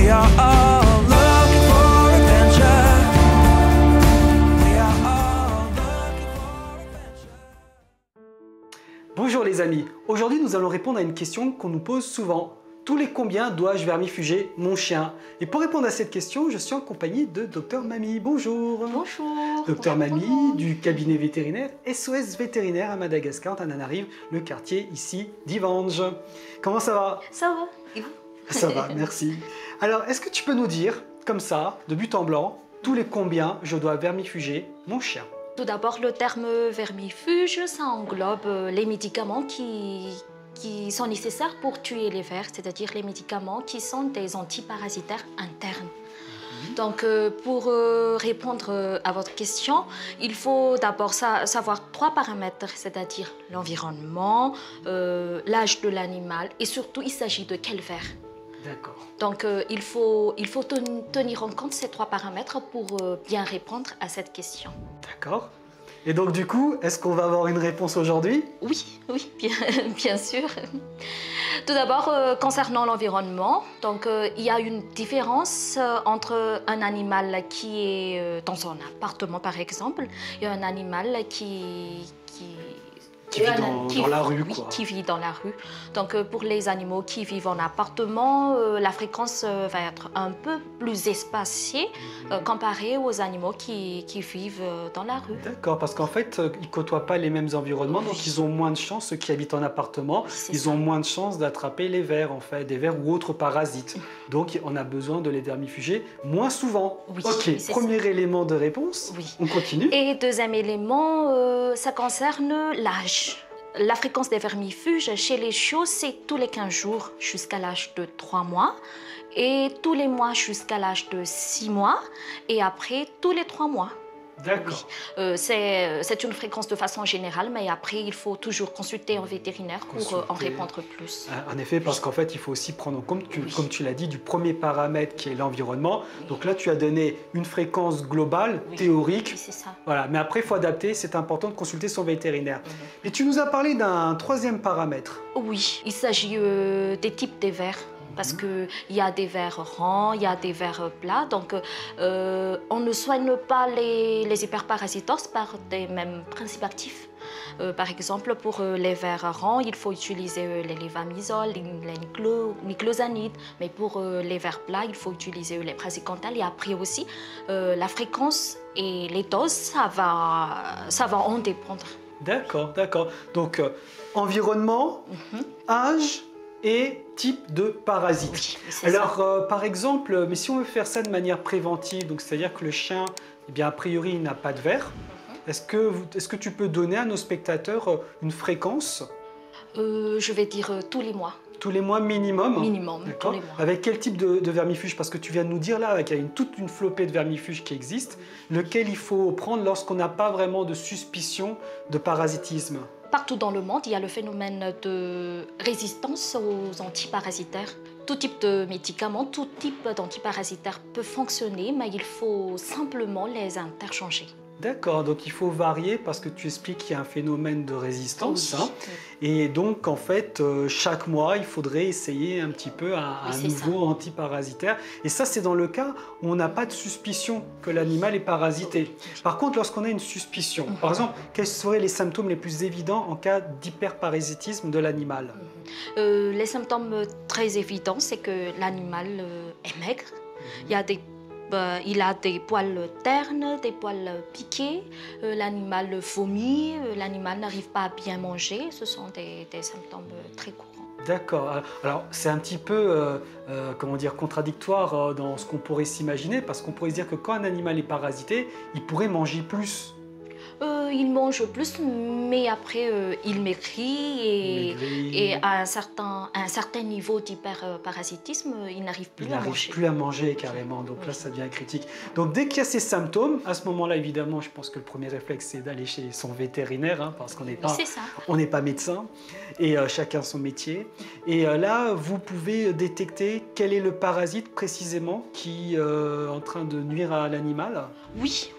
We are all looking for adventure. We are all looking for adventure. Bonjour les amis, aujourd'hui nous allons répondre à une question qu'on nous pose souvent. Tous les combien dois-je vermifuger mon chien? Et pour répondre à cette question, je suis en compagnie de Dr Mamie. Bonjour. Bonjour. Dr Mamie du cabinet vétérinaire SOS Vétérinaire à Madagascar, en Tananarive, le quartier ici d'Ivange. Comment ça va? Ça va. Et vous? Ça va, merci. Alors, est-ce que tu peux nous dire, comme ça, de but en blanc, tous les combien je dois vermifuger mon chien? Tout d'abord, le terme vermifuge, ça englobe les médicaments qui sont nécessaires pour tuer les vers, c'est-à-dire les médicaments qui sont des antiparasitaires internes. Donc, pour répondre à votre question, il faut d'abord savoir 3 paramètres, c'est-à-dire l'environnement, l'âge de l'animal et surtout, il s'agit de quel ver. D'accord. Donc, il faut tenir en compte ces 3 paramètres pour bien répondre à cette question. D'accord. Et donc du coup, est-ce qu'on va avoir une réponse aujourd'hui? Oui, bien sûr. Tout d'abord, concernant l'environnement, donc il y a une différence entre un animal qui est dans son appartement, par exemple, et un animal qui vit dans la rue, oui, quoi. qui vit dans la rue. Donc, pour les animaux qui vivent en appartement, la fréquence va être un peu plus espacée comparée aux animaux qui vivent dans la rue. D'accord, parce qu'en fait, ils ne côtoient pas les mêmes environnements, Oui. donc ils ont moins de chances, ceux qui habitent en appartement, ils ont moins de chances d'attraper les vers, en fait, des vers ou autres parasites. Donc, on a besoin de les vermifuger moins souvent. Oui, ok, premier élément de réponse, oui. On continue. Et deuxième élément, ça concerne l'âge. La fréquence des vermifuges chez les chiots, c'est tous les 15 jours jusqu'à l'âge de 3 mois et tous les mois jusqu'à l'âge de 6 mois et après tous les 3 mois. D'accord. Oui. C'est une fréquence de façon générale, mais après, il faut toujours consulter un vétérinaire pour en répondre plus. En effet, parce qu'en fait, il faut aussi prendre en compte, comme tu l'as dit, du premier paramètre qui est l'environnement. Donc là, tu as donné une fréquence globale, théorique. Oui, c'est ça. Voilà. Mais après, il faut adapter. C'est important de consulter son vétérinaire. Et tu nous as parlé d'un troisième paramètre. Oui, il s'agit des types de vers. Parce qu'il y a des vers ronds, il y a des vers plats. Donc, on ne soigne pas les hyperparasitoses par des mêmes principes actifs. Par exemple, pour les vers ronds, il faut utiliser les levamisole, les niclosanides. Mais pour les vers plats, il faut utiliser les praziquantal. Et après aussi, la fréquence et les doses, ça va en dépendre. D'accord, d'accord. Donc, environnement, âge et type de parasite. Oui, alors, par exemple, mais si on veut faire ça de manière préventive, donc c'est-à-dire que le chien, eh bien, a priori, il n'a pas de vers, est-ce que tu peux donner à nos spectateurs une fréquence? Je vais dire tous les mois. Tous les mois minimum? Minimum, tous les mois. Avec quel type de vermifuge? Parce que tu viens de nous dire là qu'il y a toute une flopée de vermifuges qui existent, lequel il faut prendre lorsqu'on n'a pas vraiment de suspicion de parasitisme. Partout dans le monde, il y a le phénomène de résistance aux antiparasitaires. Tout type de médicaments, tout type d'antiparasitaires peut fonctionner, mais il faut simplement les interchanger. D'accord, donc il faut varier parce que tu expliques qu'il y a un phénomène de résistance. Oui. Et donc, en fait, chaque mois, il faudrait essayer un petit peu un nouveau antiparasitaire. Et ça, c'est dans le cas où on n'a pas de suspicion que l'animal est parasité. Par contre, lorsqu'on a une suspicion, par exemple, quels seraient les symptômes les plus évidents en cas d'hyperparasitisme de l'animal? Les symptômes très évidents, c'est que l'animal est maigre. Il a des poils ternes, des poils piqués, l'animal vomit, l'animal n'arrive pas à bien manger. Ce sont des symptômes très courants. D'accord. Alors, c'est un petit peu, comment dire, contradictoire dans ce qu'on pourrait s'imaginer, parce qu'on pourrait se dire que quand un animal est parasité, il pourrait manger plus. Il mange plus, mais après, il maigrit et à un certain niveau d'hyperparasitisme, il n'arrive plus à manger. Il n'arrive plus à manger carrément, donc là, ça devient critique. Donc, dès qu'il y a ces symptômes, à ce moment-là, évidemment, je pense que le premier réflexe, c'est d'aller chez son vétérinaire, hein, parce qu'on n'est pas médecin, et chacun son métier. Et là, vous pouvez détecter quel est le parasite précisément qui est en train de nuire à l'animal. Oui.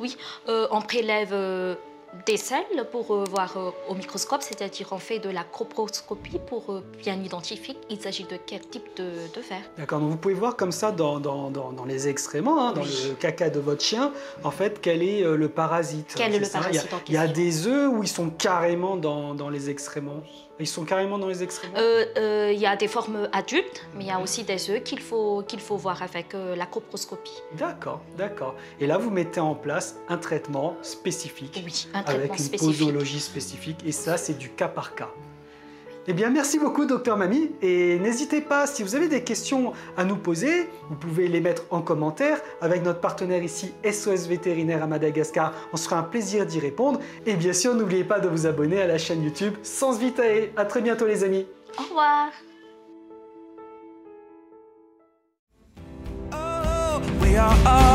On prélève des selles pour voir au microscope, c'est-à-dire on fait de la coproscopie pour bien identifier il s'agit de quel type de ver. D'accord, donc vous pouvez voir comme ça dans les excréments, hein, dans le caca de votre chien, en fait, quel est le parasite. Quel est le ça? parasite en Il y a question. des œufs où ils sont carrément dans les excréments. Ils sont carrément dans les excréments? Il y a des formes adultes, mais il y a aussi des œufs qu'il faut voir avec la coproscopie. D'accord, d'accord. Et là, vous mettez en place un traitement spécifique, Oui, un traitement avec une spécifique. posologie spécifique, et ça, c'est du cas par cas. Eh bien, merci beaucoup, Docteur Mamie, et n'hésitez pas, si vous avez des questions à nous poser, vous pouvez les mettre en commentaire. Avec notre partenaire ici, SOS Vétérinaire à Madagascar, on sera un plaisir d'y répondre. Et bien sûr, n'oubliez pas de vous abonner à la chaîne YouTube Sens Vitae. À très bientôt, les amis. Au revoir. Oh, we are all